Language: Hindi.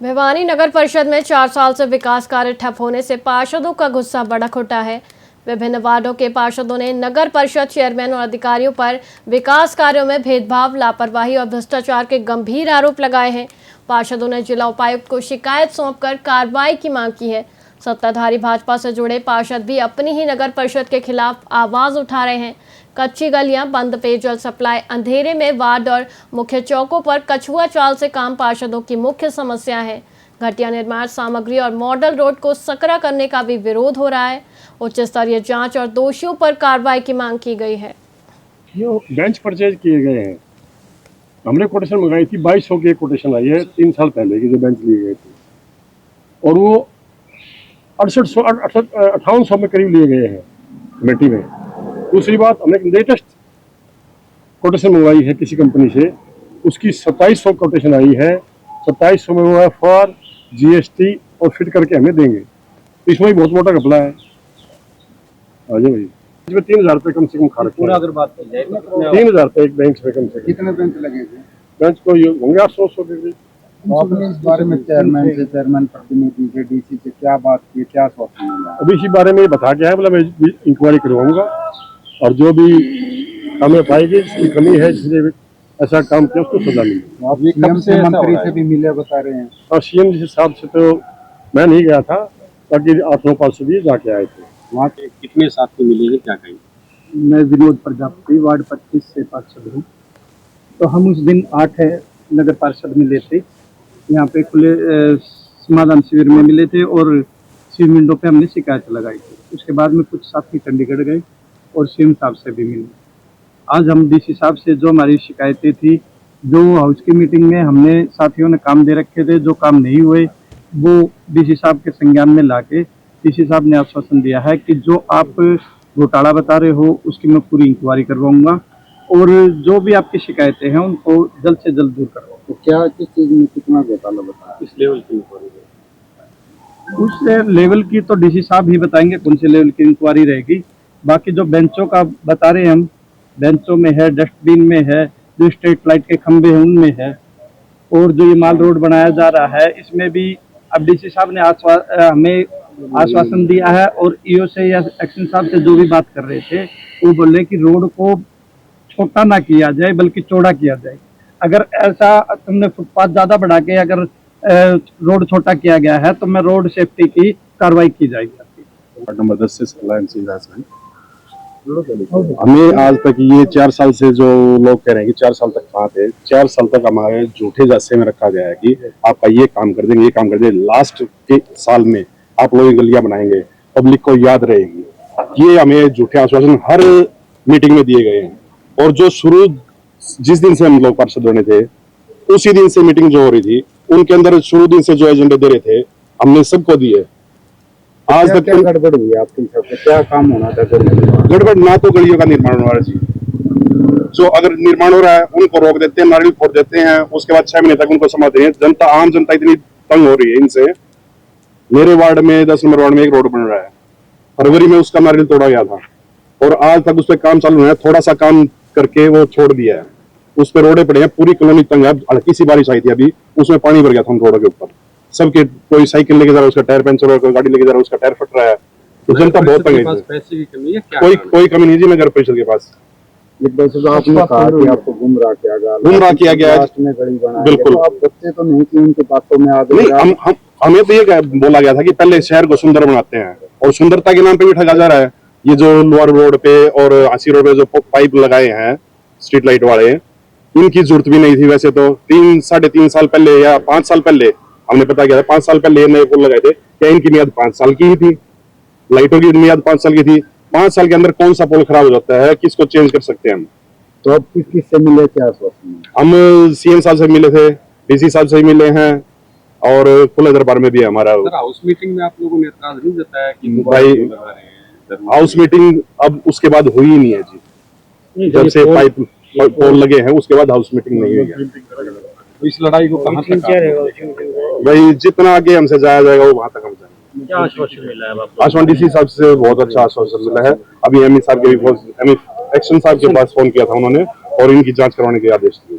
भिवानी नगर परिषद में 4 साल से विकास कार्य ठप होने से पार्षदों का गुस्सा भड़क उठा है। विभिन्न वार्डों के पार्षदों ने नगर परिषद चेयरमैन और अधिकारियों पर विकास कार्यों में भेदभाव, लापरवाही और भ्रष्टाचार के गंभीर आरोप लगाए हैं। पार्षदों ने जिला उपायुक्त को शिकायत सौंपकर कार्रवाई की मांग की है। सत्ताधारी भाजपा से जुड़े पार्षद भी अपनी ही नगर परिषद के खिलाफ आवाज उठा रहे हैं। कच्ची गलियां, बंद पेयजल सप्लाई, अंधेरे में वार्ड और मुख्य चौकों पर कछुआ चाल से काम पार्षदों की मुख्य समस्या है। घटिया निर्माण सामग्री और मॉडल रोड को सकरा करने का भी विरोध हो रहा है। उच्च स्तरीय जांच और दोषियों पर कार्रवाई की मांग की गई है। जो बेंच परचेज किए गए हैं, हमने कोटेशन मंगाई थी, 2200 की कोटेशन आई है 3 साल पहले की, जो बेंच लिए गए थे, और वो 5800 में करीब लिए गए हैं कमेटी में। दूसरी बात, हमने लेटेस्ट कोटेशन मंगवाई है किसी कंपनी से, उसकी 2700 कोटेशन आई है। 2700 में वो है फॉर जीएसटी और फिट करके हमें देंगे। इसमें भी बहुत मोटा घपला है। आ जाओ भाई, इसमें 3000 रुपये कम से कम खा रखे हैं। अगर बात की जाए 3000 रुपये एक बेंच में कम से कम। कितने बेंच लगे थे? बेंच को होंगे 800 के। आपने इस बारे में चेयरमैन प्रतिनिधि से, डीसी से क्या बात की, क्या आश्वासन मिला? अभी इसी बारे में बता के है, बोला मैं इंक्वायरी करवाऊंगा और जो भी हमें पाएगी इसकी कमी है, इसलिए ऐसा काम किया, उसको सजा मिलेगी। आप सीएम से, मंत्री से भी मिले बता रहे हैं। और सीएम जी साहब से तो मैं नहीं गया था, बाकी 8-9 पार्षद भी जाके आए थे। वहाँ कितने साथी मिले हैं, क्या कहेंगे? मैं विनोद प्रजापति, वार्ड 25 से पार्षद हूँ। तो हम उस दिन 8 नगर पार्षद मिले थे, यहाँ पे खुले समाधान शिविर में मिले थे और शिव विंडो पे हमने शिकायत लगाई थी। उसके बाद में कुछ साथी चंडीगढ़ गए और सीएम साहब से भी मिले। आज हम डीसी साहब से जो हमारी शिकायतें थी, जो हाउस की मीटिंग में हमने साथियों ने काम दे रखे थे, जो काम नहीं हुए, वो डीसी साहब के संज्ञान में लाके डीसी साहब ने आश्वासन दिया है कि जो आप घोटाला बता रहे हो उसकी मैं पूरी इंक्वायरी करवाऊंगा और जो भी आपकी शिकायतें हैं उनको जल्द से जल्द दूर करवाऊंगा। तो क्या किस चीज में कितना घोटाला बताया, किस लेवल की इंक्वायरी? उस लेवल की तो डीसी साहब ही बताएंगे कौन से लेवल की इंक्वायरी रहेगी। बाकी जो बेंचों का बता रहे हैं हम, बेंचों में है, डस्टबिन में है, जो स्ट्रीट लाइट के खंभे हैं उनमें है, और जो ये माल रोड बनाया जा रहा है इसमें भी अब डीसी साहब ने हमें आश्वासन दिया है और ईओ से या एक्शन साहब से जो भी बात कर रहे थे वो बोल रहे कि रोड को छोटा ना किया जाए बल्कि चौड़ा किया जाए। अगर ऐसा तुमने फुटपाथ ज्यादा बढ़ा के अगर रोड छोटा किया गया है तो मैं रोड सेफ्टी की कार्रवाई की जाएगी। नंबर 10 से हमें आज तक ये 4 साल से जो लोग कह रहे हैं कि 4 साल तक कहाँ थे, 4 साल तक हमारे झूठे जासे में रखा गया है कि आपका ये काम कर देंगे, ये काम कर देंगे, लास्ट के साल में आप लोग गलियां बनाएंगे, पब्लिक को याद रहेगी। ये हमें झूठे आश्वासन हर मीटिंग में दिए गए हैं। और जो शुरू जिस दिन से हम लोग पार्षद बने थे उसी दिन से मीटिंग जो हो रही थी, उनके अंदर शुरू दिन से जो एजेंडे दे रहे थे हमने सबको दिए। आज तक क्या गड़बड़ हुई आपकी हिसाब से, क्या काम होना था? गड़बड़ ना तो गलियों का निर्माण हो रहा है जी, जो अगर निर्माण हो रहा है उनको रोक देते हैं, नारियल फोड़ देते हैं, उसके बाद 6 महीने तक उनको संभालते हैं। जनता, आम जनता इतनी तंग हो रही है इनसे। मेरे वार्ड में 10 नंबर वार्ड में एक रोड बन रहा है, फरवरी में उसका नारियल तोड़ा गया था और आज तक उस पर काम चालू है। थोड़ा सा काम करके वो छोड़ दिया है, उस पर रोडे पड़े हैं, पूरी कॉलोनी तंग है। हल्की सी बारिश आई थी अभी, उसमें पानी भर गया था उन रोडों के ऊपर। सबके कोई साइकिल लेके जा रहा है उसका टायर पंचर हो रहा है, कोई गाड़ी लेके जा रहा है उसका टायर फट रहा है। तो जनता बहुत तंग है। पैसे की कमी है क्या? कोई कमी नहीं जी नगर परिषद के पास। तो आपने कहा कि आपको गुमराह किया गया, लास्ट में गली बनाई। बिल्कुल। तो आप बच्चे तो नहीं कि उनके बातों में आ गए? हमें तो ये बोला गया था कि पहले शहर को सुंदर बनाते हैं और सुंदरता के नाम पे भी ठगा जा रहा है। ये जो लोअर रोड पे और आसी रोड पे जो पाइप लगाए हैं स्ट्रीट लाइट वाले, इनकी जरूरत भी नहीं थी। वैसे तो 3-3.5 साल पहले या 5 साल पहले हमने पता किया था, 5 साल पहले नए पुल लगाए थे। क्या इनकी मियाद 5 साल की ही थी? लाइटों की मियाद 5 साल की थी। 5 साल के अंदर कौन सा पुल खराब हो जाता है, किसको चेंज कर सकते हैं हम? तो अब किस से मिले, क्या आश्वासन? हम सीएम साहब से मिले थे, डीसी साहब से मिले हैं और खुले दरबार में भी है हमारा। हाउस मीटिंग में आप लोगों ने एतराज नहीं जताया कि भाई हाउस मीटिंग अब उसके बाद हुई ही नहीं है जी। जब से पाइप पोल लगे हैं उसके बाद हाउस मीटिंग नहीं हुई है। इस लड़ाई को कहां तक भाई जितना आगे हमसे जाया जाएगा वो वहां तक हम जाएंगे। क्या आश्वासन मिला है? आश्वासन डीसी साहब से बहुत अच्छा आश्वासन मिला है। अभी एमई साहब के भी एक्शन साहब के पास फोन किया था उन्होंने और इनकी जांच करवाने के आदेश दिए।